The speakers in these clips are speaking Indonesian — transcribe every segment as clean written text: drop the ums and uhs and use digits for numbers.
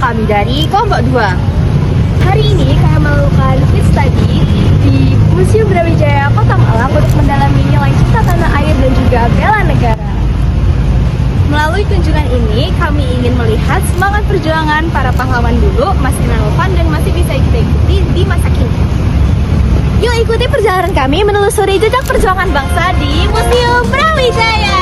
kami dari kelompok 2. Hari ini kami melakukan quiz study di Museum Brawijaya Kota Malang untuk mendalami nilai cinta tanah air dan juga bela negara. Melalui kunjungan ini, kami ingin melihat semangat perjuangan para pahlawan dulu masih relevan dan masih bisa kita ikuti di masa kini. Yuk ikuti perjalanan kami menelusuri jejak perjuangan bangsa di Museum Brawijaya.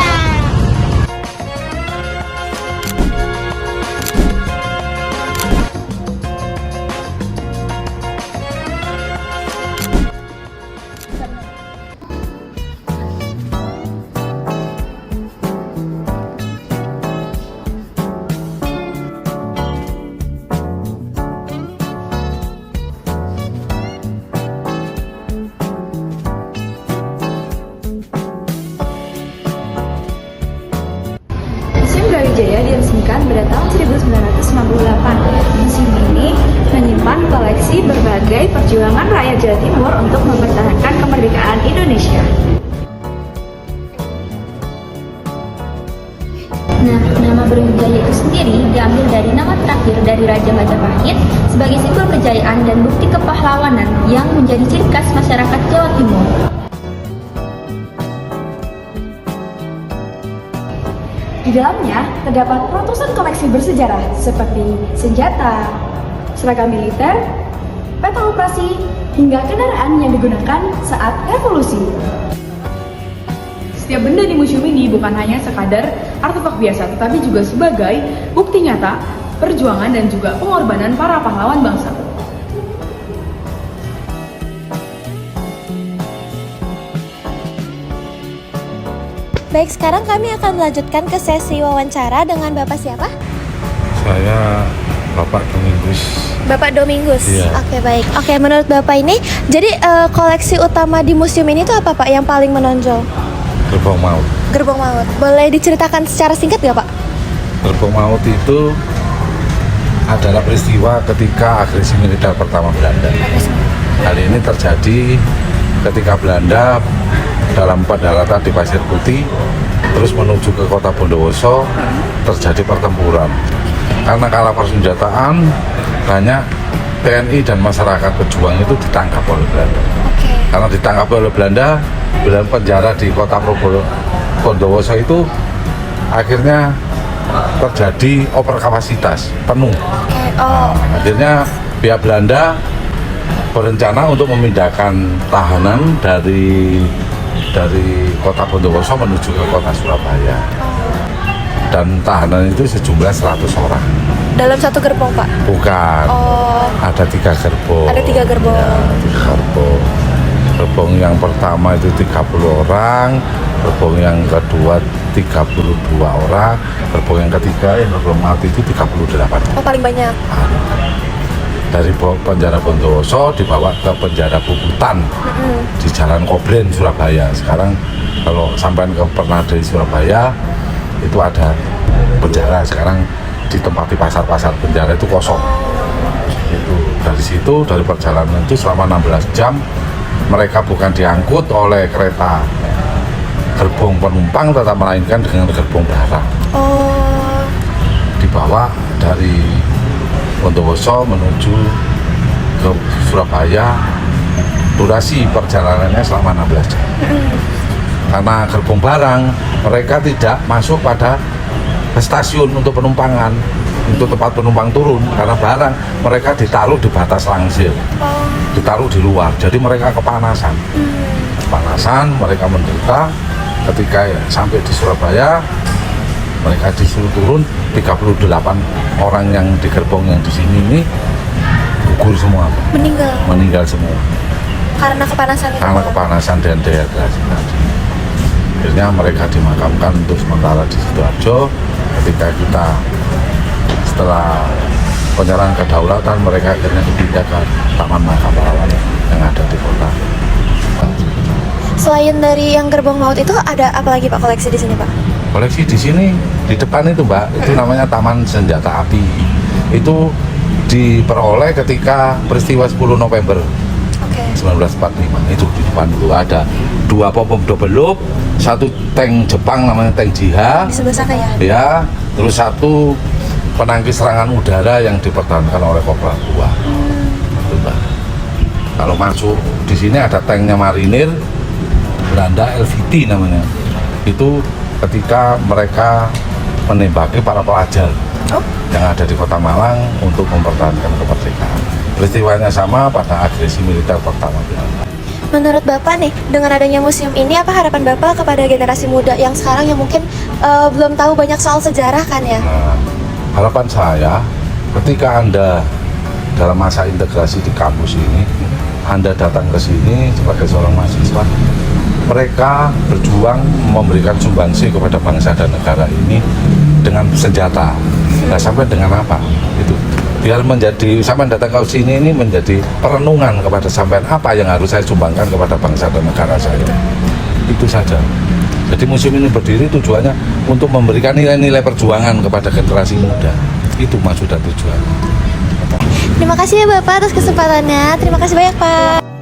Museum Brawijaya diresmikan pada tahun 1998. Museum ini menyimpan koleksi berbagai perjuangan rakyat Jawa Timur untuk mempertahankan kemerdekaan Indonesia. Nah, nama Brawijaya itu sendiri diambil dari nama terakhir dari Raja Majapahit sebagai simbol kejayaan dan bukti kepahlawanan yang menjadi ciri khas masyarakat Jawa Timur. Di dalamnya terdapat ratusan koleksi bersejarah seperti senjata, seragam militer, peta operasi, hingga kendaraan yang digunakan saat revolusi. Setiap benda di museum ini bukan hanya sekadar artefak biasa, tetapi juga sebagai bukti nyata perjuangan dan juga pengorbanan para pahlawan bangsa. Baik, sekarang kami akan melanjutkan ke sesi wawancara dengan Bapak siapa? Saya Bapak Domingus. Bapak Domingus. Iya. Oke, baik. Oke, menurut Bapak ini, jadi koleksi utama di museum ini tuh apa Pak yang paling menonjol? Gerbong Maut. Gerbong Maut. Boleh diceritakan secara singkat nggak Pak? Gerbong Maut itu adalah peristiwa ketika agresi militer pertama Belanda. Hal ini terjadi ketika Belanda dalam pendaratan di Pasir Putih terus menuju ke kota Bondowoso, terjadi pertempuran. Karena kalah persenjataan, banyak TNI dan masyarakat pejuang itu ditangkap oleh Belanda. Karena ditangkap oleh Belanda, dalam penjara di kota Bondowoso itu akhirnya terjadi overkapasitas penuh. Akhirnya pihak Belanda berencana untuk memindahkan tahanan dari kota Bondowoso menuju ke kota Surabaya. Dan tahanan itu sejumlah 100 orang. Dalam satu gerbong Pak? Bukan. Ada 3 gerbong. Ada 3 gerbong. Ya, 3 gerbong. Gerbong yang pertama itu 30 orang, gerbong yang kedua 32 orang, gerbong yang ketiga yang gerbong maut itu 38. Oh, paling banyak. Dari penjara Bondowoso dibawa ke penjara Puputan di Jalan Kobren, Surabaya. Sekarang kalau sampai pernah dari Surabaya itu ada penjara, sekarang ditempati pasar-pasar penjara itu kosong. Itu dari situ, dari perjalanan itu selama 16 jam mereka bukan diangkut oleh kereta gerbong penumpang, tetap melainkan dengan gerbong barang. Dibawa dari Bondowoso menuju ke Surabaya, durasi perjalanannya selama 16 jam. Karena gerbong barang, mereka tidak masuk pada stasiun untuk penumpangan, untuk tempat penumpang turun, karena barang mereka ditaruh di batas langsir, ditaruh di luar, jadi mereka kepanasan. Mereka menderita. Ketika sampai di Surabaya, mereka disuruh turun. 38 orang yang di gerbong yang di sini ini gugur semua. Meninggal semua. Karena kepanasan itu? Karena kepanasan dan dehidrasi tadi. Akhirnya mereka dimakamkan untuk sementara di Sidoarjo. Ketika kita setelah penyerahan kedaulatan, mereka akhirnya dipindah ke Taman Makam Pahlawan yang ada di kota. Selain dari yang gerbong maut itu, ada apa lagi Pak koleksi di sini Pak? Koleksi di sini di depan itu Mbak, itu namanya Taman Senjata Api. Itu diperoleh ketika peristiwa 10 November 1945. Itu di depan itu ada 2 bom double loop, 1 tank Jepang namanya tank Jiha. Di sebelah sana ya? Ya, terus 1 penangkis serangan udara yang dipertahankan oleh Kopral II. Itu, Mbak. Kalau masuk di sini ada tanknya marinir Belanda, LVT namanya. Itu ketika mereka menembaki para pelajar yang ada di Kota Malang untuk mempertahankan kemerdekaan. Peristiwanya sama pada agresi militer pertama Belanda. Menurut Bapak nih, dengan adanya museum ini, apa harapan Bapak kepada generasi muda yang sekarang yang mungkin belum tahu banyak soal sejarah kan ya? Nah, harapan saya ketika Anda dalam masa integrasi di kampus ini, Anda datang ke sini sebagai seorang mahasiswa, mereka berjuang memberikan sumbangsi kepada bangsa dan negara ini dengan senjata. Nah, sampai dengan apa? Itu biar menjadi sampai datang ke sini ini menjadi perenungan kepada sampean apa yang harus saya sumbangkan kepada bangsa dan negara saya. Itu saja. Jadi museum ini berdiri tujuannya untuk memberikan nilai-nilai perjuangan kepada generasi muda. Itu maksud dan tujuan. Terima kasih ya Bapak atas kesempatannya. Terima kasih banyak Pak.